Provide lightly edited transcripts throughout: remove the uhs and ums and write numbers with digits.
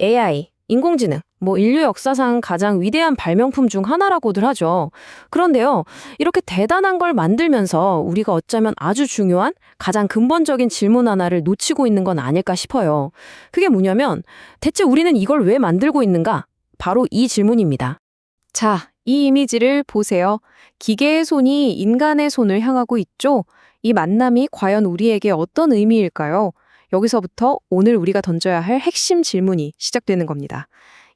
AI, 인공지능, 인류 역사상 가장 위대한 발명품 중 하나라고들 하죠. 그런데요, 이렇게 대단한 걸 만들면서 우리가 어쩌면 아주 중요한 가장 근본적인 질문 하나를 놓치고 있는 건 아닐까 싶어요. 그게 뭐냐면, 대체 우리는 이걸 왜 만들고 있는가? 바로 이 질문입니다. 자, 이 이미지를 보세요. 기계의 손이 인간의 손을 향하고 있죠? 이 만남이 과연 우리에게 어떤 의미일까요? 여기서부터 오늘 우리가 던져야 할 핵심 질문이 시작되는 겁니다.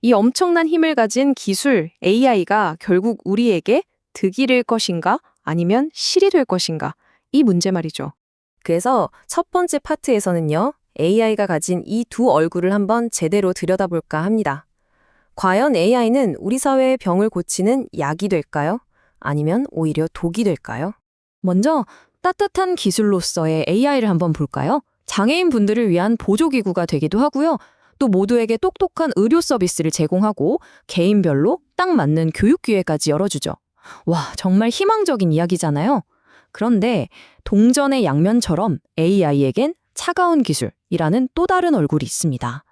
이 엄청난 힘을 가진 기술, AI가 결국 우리에게 득이 될 것인가? 아니면 실이 될 것인가? 이 문제 말이죠. 그래서 첫 번째 파트에서는요, AI가 가진 이 두 얼굴을 한번 제대로 들여다볼까 합니다. 과연 AI는 우리 사회의 병을 고치는 약이 될까요? 아니면 오히려 독이 될까요? 먼저 따뜻한 기술로서의 AI를 한번 볼까요? 장애인 분들을 위한 보조기구가 되기도 하고요. 또 모두에게 똑똑한 의료 서비스를 제공하고 개인별로 딱 맞는 교육 기회까지 열어주죠. 와, 정말 희망적인 이야기잖아요. 그런데 동전의 양면처럼 AI에겐 차가운 기술이라는 또 다른 얼굴이 있습니다.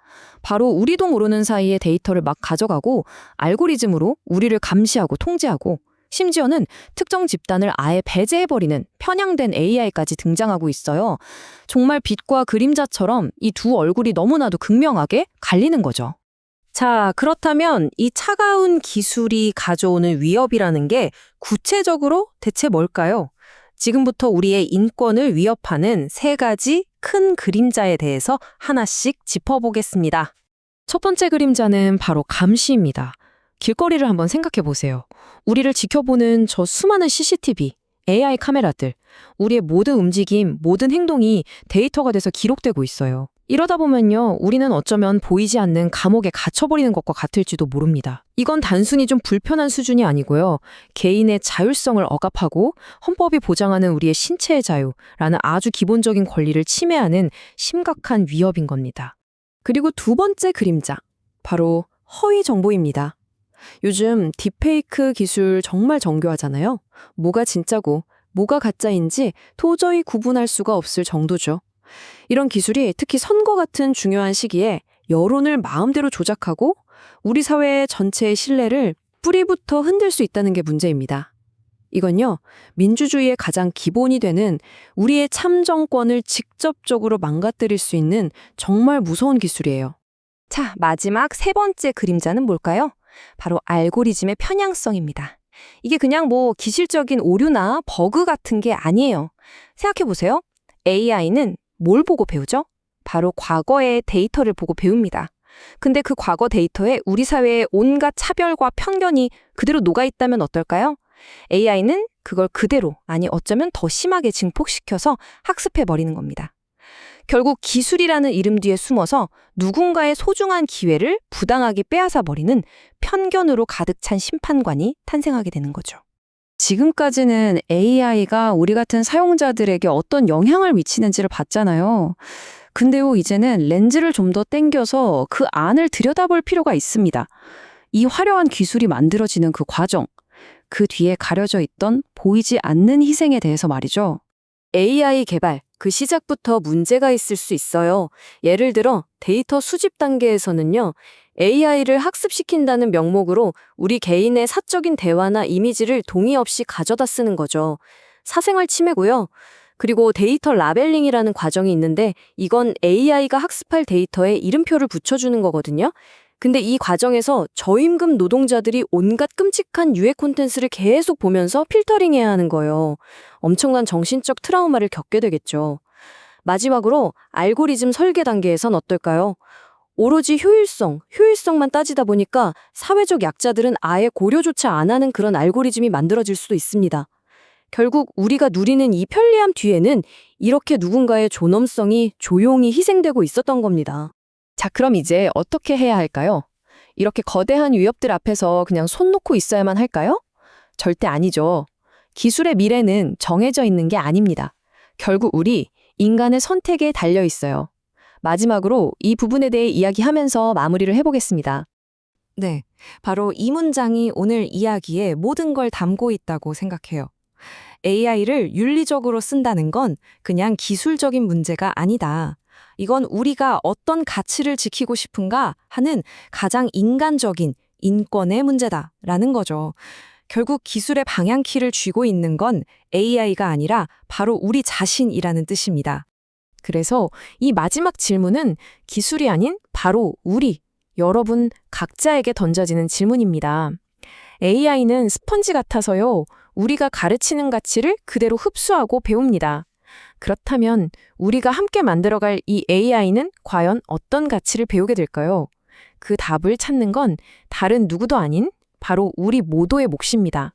바로 우리도 모르는 사이에 데이터를 막 가져가고 알고리즘으로 우리를 감시하고 통제하고 심지어는 특정 집단을 아예 배제해버리는 편향된 AI까지 등장하고 있어요. 정말 빛과 그림자처럼 이 두 얼굴이 너무나도 극명하게 갈리는 거죠. 자, 그렇다면 이 차가운 기술이 가져오는 위협이라는 게 구체적으로 대체 뭘까요? 지금부터 우리의 인권을 위협하는 세 가지 큰 그림자에 대해서 하나씩 짚어보겠습니다. 첫 번째 그림자는 바로 감시입니다. 길거리를 한번 생각해 보세요. 우리를 지켜보는 저 수많은 CCTV, AI 카메라들, 우리의 모든 움직임, 모든 행동이 데이터가 돼서 기록되고 있어요. 이러다 보면요, 우리는 어쩌면 보이지 않는 감옥에 갇혀버리는 것과 같을지도 모릅니다. 이건 단순히 좀 불편한 수준이 아니고요. 개인의 자율성을 억압하고 헌법이 보장하는 우리의 신체의 자유라는 아주 기본적인 권리를 침해하는 심각한 위협인 겁니다. 그리고 두 번째 그림자, 바로 허위 정보입니다. 요즘 딥페이크 기술 정말 정교하잖아요. 뭐가 진짜고 뭐가 가짜인지 도저히 구분할 수가 없을 정도죠. 이런 기술이 특히 선거 같은 중요한 시기에 여론을 마음대로 조작하고 우리 사회 전체의 신뢰를 뿌리부터 흔들 수 있다는 게 문제입니다. 이건요, 민주주의의 가장 기본이 되는 우리의 참정권을 직접적으로 망가뜨릴 수 있는 정말 무서운 기술이에요. 자, 마지막 세 번째 그림자는 뭘까요? 바로 알고리즘의 편향성입니다. 이게 그냥 기술적인 오류나 버그 같은 게 아니에요. 생각해보세요. AI는 뭘 보고 배우죠? 바로 과거의 데이터를 보고 배웁니다. 근데 그 과거 데이터에 우리 사회의 온갖 차별과 편견이 그대로 녹아있다면 어떨까요? AI는 그걸 그대로, 아니 어쩌면 더 심하게 증폭시켜서 학습해버리는 겁니다. 결국 기술이라는 이름 뒤에 숨어서 누군가의 소중한 기회를 부당하게 빼앗아버리는 편견으로 가득 찬 심판관이 탄생하게 되는 거죠. 지금까지는 AI가 우리 같은 사용자들에게 어떤 영향을 미치는지를 봤잖아요. 근데요, 이제는 렌즈를 좀 더 당겨서 그 안을 들여다볼 필요가 있습니다. 이 화려한 기술이 만들어지는 그 과정, 그 뒤에 가려져 있던 보이지 않는 희생에 대해서 말이죠. AI 개발, 그 시작부터 문제가 있을 수 있어요. 예를 들어 데이터 수집 단계에서는요, AI를 학습시킨다는 명목으로 우리 개인의 사적인 대화나 이미지를 동의 없이 가져다 쓰는 거죠. 사생활 침해고요. 그리고 데이터 라벨링이라는 과정이 있는데 이건 AI가 학습할 데이터에 이름표를 붙여주는 거거든요. 근데 이 과정에서 저임금 노동자들이 온갖 끔찍한 유해 콘텐츠를 계속 보면서 필터링해야 하는 거예요. 엄청난 정신적 트라우마를 겪게 되겠죠. 마지막으로 알고리즘 설계 단계에선 어떨까요? 오로지 효율성만 따지다 보니까 사회적 약자들은 아예 고려조차 안 하는 그런 알고리즘이 만들어질 수도 있습니다. 결국 우리가 누리는 이 편리함 뒤에는 이렇게 누군가의 존엄성이 조용히 희생되고 있었던 겁니다. 자, 그럼 이제 어떻게 해야 할까요? 이렇게 거대한 위협들 앞에서 그냥 손 놓고 있어야만 할까요? 절대 아니죠. 기술의 미래는 정해져 있는 게 아닙니다. 결국 우리 인간의 선택에 달려 있어요. 마지막으로 이 부분에 대해 이야기하면서 마무리를 해보겠습니다. 네, 바로 이 문장이 오늘 이야기의 모든 걸 담고 있다고 생각해요. AI를 윤리적으로 쓴다는 건 그냥 기술적인 문제가 아니다. 이건 우리가 어떤 가치를 지키고 싶은가 하는 가장 인간적인 인권의 문제다라는 거죠. 결국 기술의 방향키를 쥐고 있는 건 AI가 아니라 바로 우리 자신이라는 뜻입니다. 그래서 이 마지막 질문은 기술이 아닌 바로 우리, 여러분 각자에게 던져지는 질문입니다. AI는 스펀지 같아서요, 우리가 가르치는 가치를 그대로 흡수하고 배웁니다. 그렇다면 우리가 함께 만들어갈 이 AI는 과연 어떤 가치를 배우게 될까요? 그 답을 찾는 건 다른 누구도 아닌 바로 우리 모두의 몫입니다.